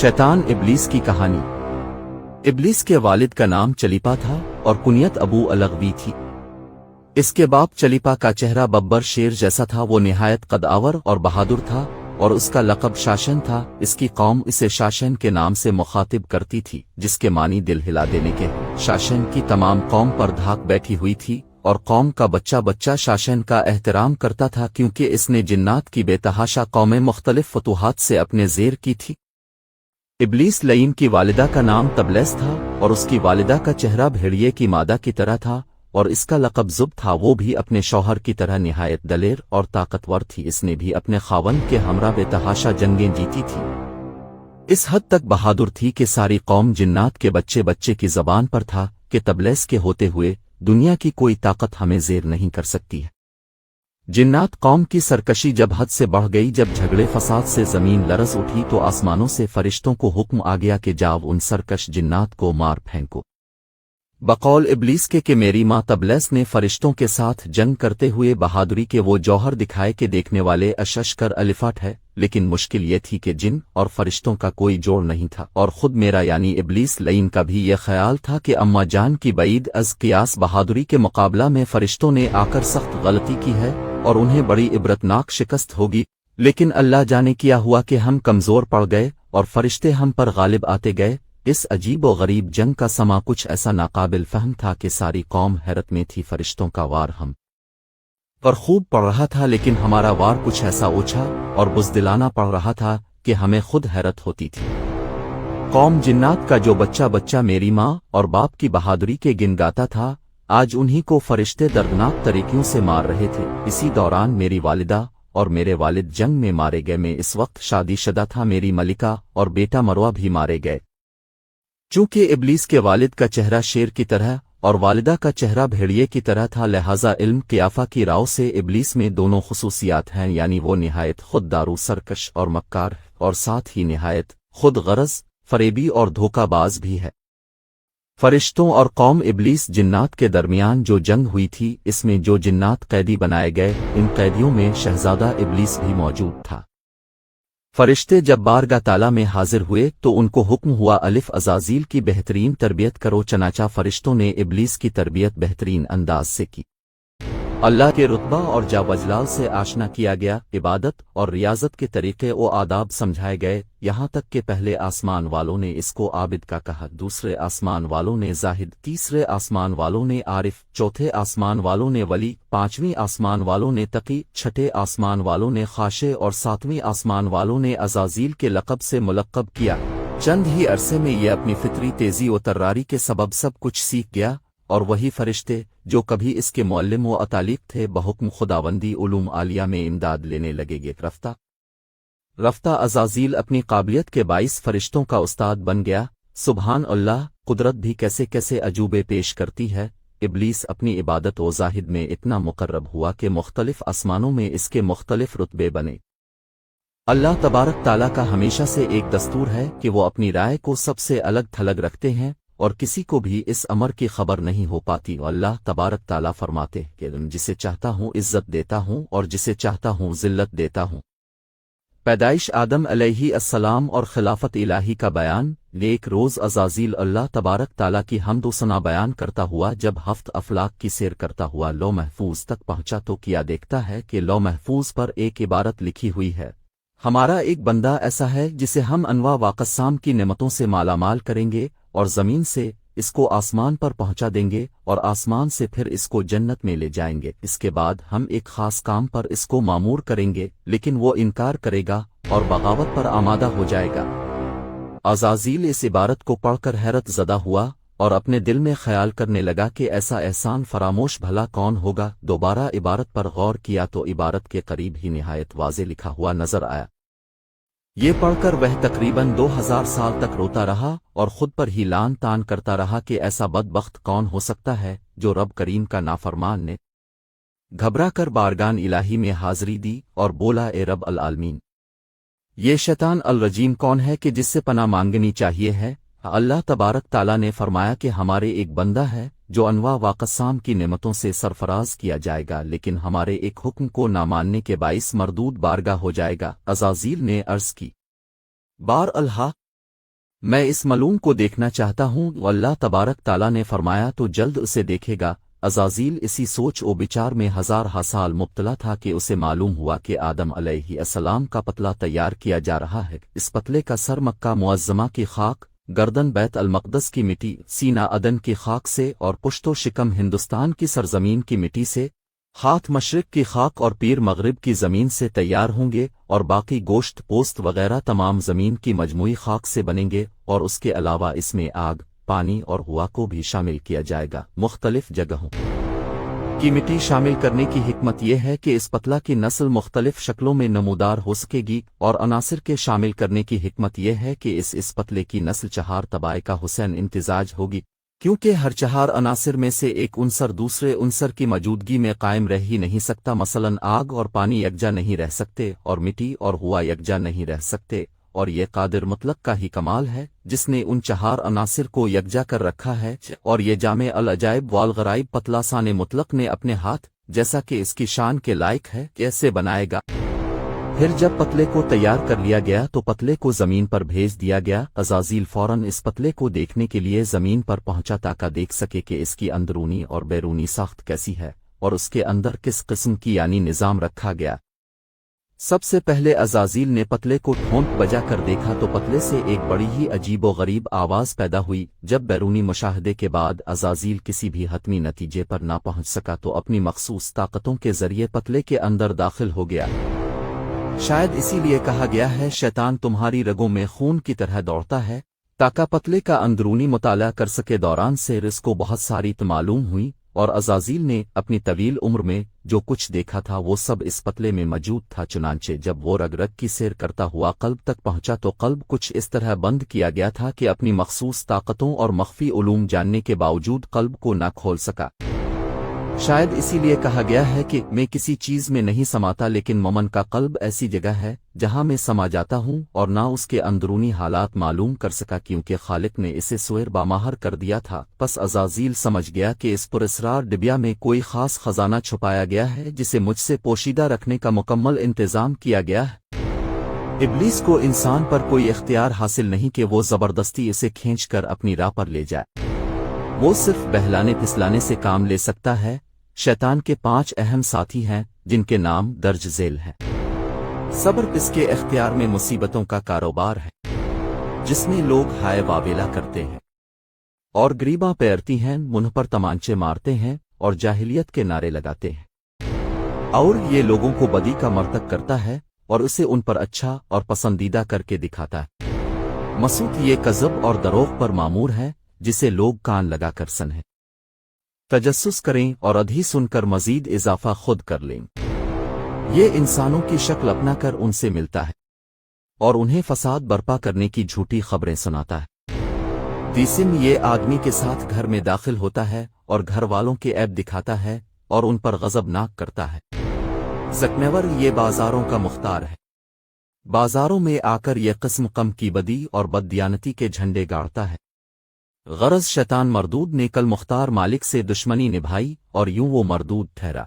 शैतान इब्लीस की कहानी। इब्लीस के वालिद का नाम चलीपा था और कुनियत अबू अलगवी थी। इसके बाप चलीपा का चेहरा बब्बर शेर जैसा था। वो निहायत कदावर और बहादुर था और उसका लक़ब शासन था। इसकी कौम इसे शासन के नाम से मुखातिब करती थी, जिसके मानी दिल हिला देने के। शासन की तमाम कौम पर धाक बैठी हुई थी और कौम का बच्चा बच्चा शासन का एहतराम करता था, क्योंकि इसने जिन्नात की बेतहाशा कौमें मुख्तलिफ फतूहात से अपने ज़ेर की थी। इब्लीस लईन की वालिदा का नाम तबलेस था और उसकी वालिदा का चेहरा भेड़िए की मादा की तरह था और इसका लक़ब ज़ुब था। वो भी अपने शौहर की तरह निहायत दलेर और ताकतवर थी। इसने भी अपने खावंद के हमरा बेतहाशा जंगें जीती थी। इस हद तक बहादुर थी कि सारी कौम जिन्नात के बच्चे बच्चे की ज़बान पर था कि तबलेस के होते हुए दुनिया की कोई ताकत हमें ज़ेर नहीं कर सकती है। जिन्नात कौम की सरकशी जब हद से बढ़ गई, जब झगड़े फसाद से ज़मीन लरज़ उठी, तो आसमानों से फरिश्तों को हुक्म आ गया कि जाओ उन सरकश जिन्नात को मार फेंको। बकौल इब्लीस के कि मेरी माँ तबलेस ने फरिश्तों के साथ जंग करते हुए बहादुरी के वो जौहर दिखाए कि देखने वाले अशशकर अलिफाट है। लेकिन मुश्किल ये थी कि जिन और फरिश्तों का कोई जोड़ नहीं था और खुद मेरा यानी इब्लीस लईन का भी ये ख्याल था कि अम्मा जान की बईद अज कियास बहादुरी के मुकाबला में फरिश्तों ने आकर सख्त गलती की है और उन्हें बड़ी इबरतनाक शिकस्त होगी। लेकिन अल्लाह जाने किया हुआ कि हम कमज़ोर पड़ गए और फरिश्ते हम पर गालिब आते गए। इस अजीब व गरीब जंग का समा कुछ ऐसा नाकाबिल फहम था कि सारी कौम हैरत में थी। फरिश्तों का वार हम पर खूब पड़ रहा था, लेकिन हमारा वार कुछ ऐसा ओछा और बुज़दिलाना पड़ रहा था कि हमें खुद हैरत होती थी। कौम जिन्नात का जो बच्चा बच्चा मेरी माँ और बाप की बहादुरी के गिन गाता था, आज उन्हीं को फरिश्ते दर्दनाक तरीक़ों से मार रहे थे। इसी दौरान मेरी वालिदा और मेरे वालिद जंग में मारे गए। मैं इस वक्त शादीशुदा था। मेरी मलिका और बेटा मरवा भी मारे गए। चूंकि इब्लीस के वालिद का चेहरा शेर की तरह और वालिदा का चेहरा भेड़िए की तरह था, लिहाजा इल्म क़ियाफ़ा की राव से इब्लीस में दोनों खुसूसियात हैं, यानी वो निहायत खुददारू सरकश और मक्कार और साथ ही निहायत खुद गरज फरेबी और धोखाबाज भी है। फरिश्तों और कौम इब्लीस जिन्नात के दरमियान जो जंग हुई थी, इसमें जो जिन्नात कैदी बनाए गए, इन कैदियों में शहजादा इब्लीस भी मौजूद था। फरिश्ते जब बारगाह ताला में हाजिर हुए तो उनको हुक्म हुआ अलिफ अज़ाज़ील की बेहतरीन तरबियत करो। चनाचा फरिश्तों ने इब्लीस की तरबियत बेहतरीन अंदाज से की। अल्लाह के रुतबा और जावजलाल से आशना किया गया। इबादत और रियाजत के तरीक़े व आदाब समझाए गए, यहाँ तक कि पहले आसमान वालों ने इसको आबिद का कहा, दूसरे आसमान वालों ने जाहिद, तीसरे आसमान वालों ने आरिफ, चौथे आसमान वालों ने वली, पांचवीं आसमान वालों ने तकी, छठे आसमान वालों ने खाशे और सातवीं आसमान वालों ने अज़ाज़ील के लक़ब से मुलक़्क़ब किया। चंद ही अरसे में ये अपनी फितरी तेज़ी व तर्रारी के सबब सब कुछ सीख गया और वही फरिश्ते जो कभी इसके मुअल्लिम व अतालिक थे, बहुक्म खुदावंदी उलूम आलिया में इमदाद लेने लगेगे। रफ्ता रफ्ता अज़ाज़ील अपनी काबिलियत के बाइस फरिश्तों का उस्ताद बन गया। सुबहान अल्लाह, कुदरत भी कैसे कैसे अजूबे पेश करती है। इब्लीस अपनी इबादत व ज़ाहिद में इतना मुकर्रब हुआ कि मुख्तलिफ आसमानों में इसके मुख्तलिफ रुतबे बने। अल्लाह तबारक ताला का हमेशा से एक दस्तूर है कि वो अपनी राय को सबसे अलग थलग रखते हैं और किसी को भी इस अमर की खबर नहीं हो पाती। अल्लाह तबारक ताला फरमाते कि जिसे चाहता हूँ इज्जत देता हूँ और जिसे चाहता हूँ ज़िल्लत देता हूँ। पैदाइश आदम अलैहिस्सलाम और खिलाफत इलाही का बयान। एक रोज़ अज़ाज़ील अल्लाह तबारक ताला की हम्द व सना बयान करता हुआ जब हफ्त अफलाक की सैर करता हुआ लौ महफूज तक पहुँचा तो किया देखता है कि लौ महफूज पर एक इबारत लिखी हुई है, हमारा एक बंदा ऐसा है जिसे हम अनवा वाक़साम की नेमतों से मालामाल करेंगे और ज़मीन से इसको आसमान पर पहुंचा देंगे और आसमान से फिर इसको जन्नत में ले जाएंगे। इसके बाद हम एक ख़ास काम पर इसको मामूर करेंगे, लेकिन वो इनकार करेगा और बगावत पर आमादा हो जाएगा। अज़ाज़ील इस इबारत को पढ़कर हैरत ज़दा हुआ और अपने दिल में ख्याल करने लगा कि ऐसा एहसान फरामोश भला कौन होगा। दोबारा इबारत पर गौर किया तो इबारत के करीब ही निहायत वाज़े लिखा हुआ नजर आया। ये पढ़कर वह तकरीबन 2000 साल तक रोता रहा और खुद पर ही लान तान करता रहा कि ऐसा बदबख्त कौन हो सकता है जो रब करीम का नाफरमान ने। घबरा कर बारगान इलाही में हाजिरी दी और बोला, ए रब अल आलमीन, ये शैतान अल रजीम कौन है कि जिससे पनाह मांगनी चाहिए है। अल्लाह तबारक ताला ने फरमाया कि हमारे एक बंदा है जो अनवा वाक़साम की नेमतों से सरफराज किया जाएगा, लेकिन हमारे एक हुक्म को ना मानने के बाइस मरदूद बारगाह हो जाएगा। अज़ाज़ील ने अर्ज़ की, बार अल्लाह, میں اس ملوم کو دیکھنا چاہتا ہوں، اللہ تبارک تعالیٰ نے فرمایا تو جلد اسے دیکھے گا۔ عزازیل اسی سوچ و بچار میں ہزارہ سال مبتلا تھا کہ اسے معلوم ہوا کہ آدم علیہ السلام کا پتلا تیار کیا جا رہا ہے۔ اس پتلے کا سر مکہ معظمہ کی خاک، گردن بیت المقدس کی مٹی، سینہ عدن کی خاک سے، اور پشت و شکم ہندوستان کی سرزمین کی مٹی سے، ہاتھ مشرق کی خاک اور پیر مغرب کی زمین سے تیار ہوں گے، اور باقی گوشت پوست وغیرہ تمام زمین کی مجموعی خاک سے بنیں گے، اور اس کے علاوہ اس میں آگ، پانی اور ہوا کو بھی شامل کیا جائے گا۔ مختلف جگہوں کی مٹی شامل کرنے کی حکمت یہ ہے کہ اس پتلا کی نسل مختلف شکلوں میں نمودار ہو سکے گی، اور عناصر کے شامل کرنے کی حکمت یہ ہے کہ اس پتلے کی نسل چہار طبائع کا حسین امتزاج ہوگی، کیونکہ ہر چہار عناصر میں سے ایک عنصر دوسرے عنصر کی موجودگی میں قائم رہ ہی نہیں سکتا۔ مثلا آگ اور پانی یکجا نہیں رہ سکتے، اور مٹی اور ہوا یکجا نہیں رہ سکتے، اور یہ قادر مطلق کا ہی کمال ہے جس نے ان چہار عناصر کو یکجا کر رکھا ہے، اور یہ جامع العجائب والغرائب پتلا سان مطلق نے اپنے ہاتھ، جیسا کہ اس کی شان کے لائق ہے، کیسے بنائے گا۔ پھر جب پتلے کو تیار کر لیا گیا تو پتلے کو زمین پر بھیج دیا گیا۔ عزازیل فوراً اس پتلے کو دیکھنے کے لیے زمین پر پہنچا تاکہ دیکھ سکے کہ اس کی اندرونی اور بیرونی ساخت کیسی ہے، اور اس کے اندر کس قسم کی یعنی نظام رکھا گیا۔ سب سے پہلے عزازیل نے پتلے کو ٹھونک بجا کر دیکھا تو پتلے سے ایک بڑی ہی عجیب و غریب آواز پیدا ہوئی۔ جب بیرونی مشاہدے کے بعد عزازیل کسی بھی حتمی نتیجے پر نہ پہنچ سکا تو اپنی مخصوص طاقتوں کے ذریعے پتلے کے اندر داخل ہو گیا۔ شاید اسی لیے کہا گیا ہے شیطان تمہاری رگوں میں خون کی طرح دوڑتا ہے، تاکہ پتلے کا اندرونی مطالعہ کر سکے۔ دوران سیر اس کو بہت ساری معلوم ہوئی، اور عزازیل نے اپنی طویل عمر میں جو کچھ دیکھا تھا وہ سب اس پتلے میں موجود تھا۔ چنانچہ جب وہ رگ رگ کی سیر کرتا ہوا قلب تک پہنچا تو قلب کچھ اس طرح بند کیا گیا تھا کہ اپنی مخصوص طاقتوں اور مخفی علوم جاننے کے باوجود قلب کو نہ کھول سکا۔ شاید اسی لیے کہا گیا ہے کہ میں کسی چیز میں نہیں سماتا، لیکن مومن کا قلب ایسی جگہ ہے جہاں میں سما جاتا ہوں، اور نہ اس کے اندرونی حالات معلوم کر سکا کیونکہ خالق نے اسے سویر باماہر کر دیا تھا۔ پس عزازیل سمجھ گیا کہ اس پراسرار ڈبیا میں کوئی خاص خزانہ چھپایا گیا ہے جسے مجھ سے پوشیدہ رکھنے کا مکمل انتظام کیا گیا ہے۔ ابلیس کو انسان پر کوئی اختیار حاصل نہیں کہ وہ زبردستی اسے کھینچ کر اپنی راہ پر لے جائے، وہ صرف بہلانے پھسلانے سے کام لے سکتا ہے۔ شیطان کے 5 اہم ساتھی ہیں جن کے نام درج ذیل ہیں۔ صبر اس کے اختیار میں مصیبتوں کا کاروبار ہے، جس میں لوگ ہائے واویلا کرتے ہیں اور گریباں پیرتی ہیں، منہ پر تمانچے مارتے ہیں اور جاہلیت کے نعرے لگاتے ہیں، اور یہ لوگوں کو بدی کا مرتکب کرتا ہے اور اسے ان پر اچھا اور پسندیدہ کر کے دکھاتا ہے۔ مسعود یہ کذب اور دروغ پر مامور ہے جسے لوگ کان لگا کر سنیں، تجسس کریں اور ادھی سن کر مزید اضافہ خود کر لیں۔ یہ انسانوں کی شکل اپنا کر ان سے ملتا ہے اور انہیں فساد برپا کرنے کی جھوٹی خبریں سناتا ہے۔ تیسم یہ آدمی کے ساتھ گھر میں داخل ہوتا ہے اور گھر والوں کے عیب دکھاتا ہے اور ان پر غضبناک کرتا ہے۔ زکنور یہ بازاروں کا مختار ہے، بازاروں میں آ کر یہ قسم قم کی بدی اور بددیانتی کے جھنڈے گاڑتا ہے۔ غرض شیطان مردود نے کل مختار مالک سے دشمنی نبھائی اور یوں وہ مردود ٹھہرا۔